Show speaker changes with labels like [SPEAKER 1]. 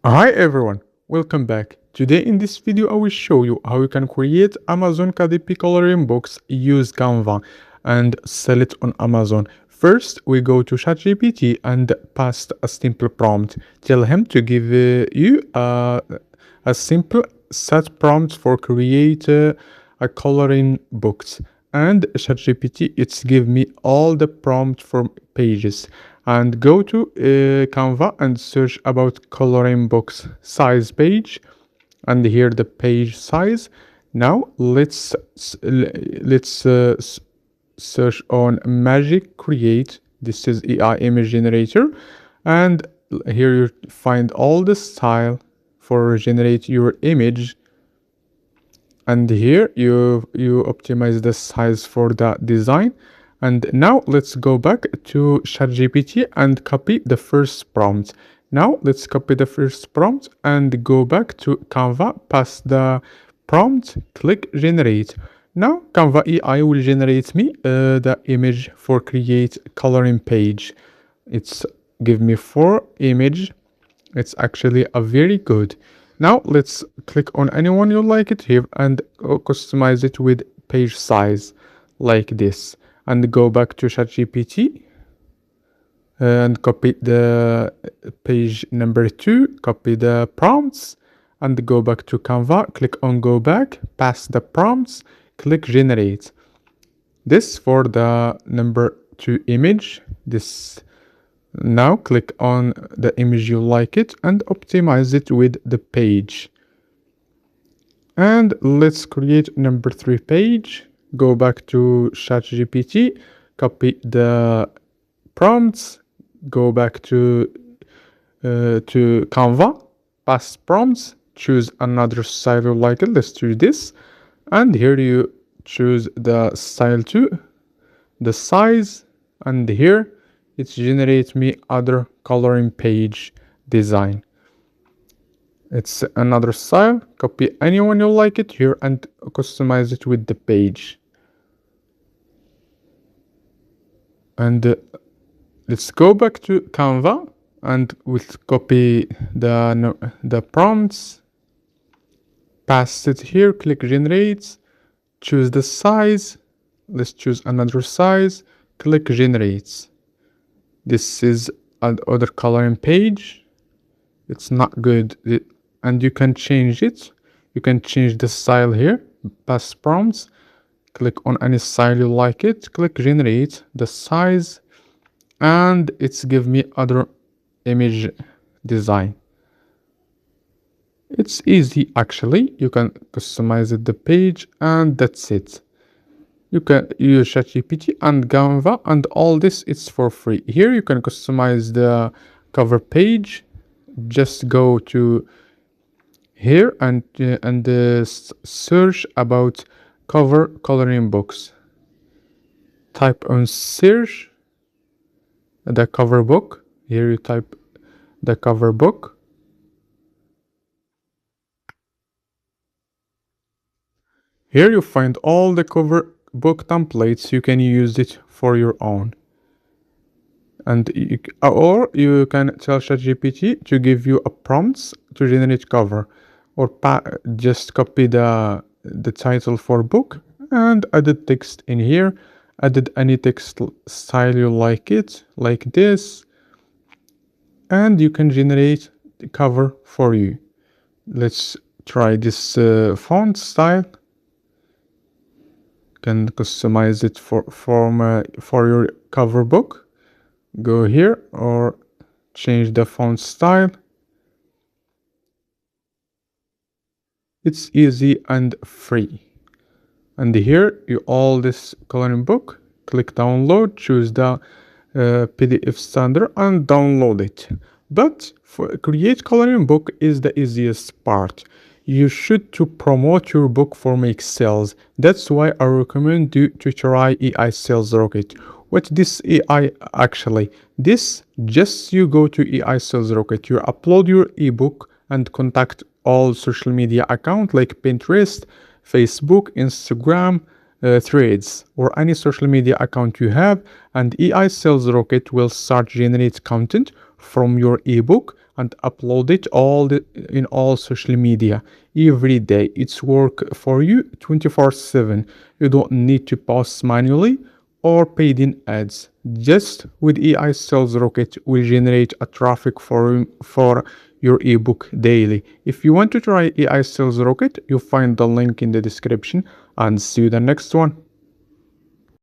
[SPEAKER 1] Hi everyone, welcome back. Today in this video I will show you how you can create Amazon KDP coloring books, use Canva and sell it on Amazon. First we go to ChatGPT and pass a simple prompt. Tell him to give you a simple set prompt for create a coloring books, and ChatGPT it's give me all the prompt for pages. And go to Canva and search about coloring books size page, and here the page size. Now let's search on magic create. This is AI image generator, and here you find all the style for generate your image, and here you optimize the size for the design. And now let's go back to ChatGPT and copy the first prompt. Now let's copy the first prompt and go back to Canva, pass the prompt, click generate. Now Canva AI will generate me the image for create coloring page. It's give me 4 image. It's actually a very good. Now let's click on anyone you like it here and customize it with page size like this, and go back to ChatGPT and copy the page number 2, copy the prompts and go back to Canva, click on go back, pass the prompts, click generate. This for the number 2 image. This now click on the image you like it and optimize it with the page. And let's create number 3 page. Go back to ChatGPT, copy the prompts, go back to Canva, pass prompts, choose another style you like it. Let's do this, and here you choose the style too, the size, and here it generates me other coloring page design. It's another style. Copy anyone you like it here and customize it with the page. And let's go back to Canva and we'll copy the prompts, pass it here, click generate, choose the size. Let's choose another size, click generate. This is another coloring page. It's not good, and you can change it. You can change the style here, pass prompts, click on any style you like it, click generate the size, and it's give me other image design. It's easy actually. You can customize it the page, and that's it. You can use ChatGPT and Canva, and all this it's for free. Here you can customize the cover page. Just go to here and search about cover coloring books. Type on search the cover book. Here you type the cover book. Here you find all the cover book templates. You can use it for your own. And or you can tell ChatGPT to give you a prompts to generate cover, or just copy the title for book and add text in here. Added any text style you like it, like this, and you can generate the cover for you. Let's try this font style. Can customize it for your cover book. Go here or change the font style. It's easy and free. And here you all this coloring book, click download, choose the PDF standard and download it. But for create coloring book is the easiest part. You should to promote your book for make sales. That's why I recommend you to try AI Sales Rocket. What this AI actually? This just you go to AI Sales Rocket, you upload your ebook and contact all social media account like Pinterest, Facebook, Instagram, Threads, or any social media account you have, and AI Sales Rocket will start generate content from your ebook and upload it in all social media every day. It's work for you 24/7. You don't need to post manually or paid in ads. Just with AI Sales Rocket will generate a traffic for your ebook daily. If you want to try AI Sales Rocket, you'll find the link in the description, and see you the next one.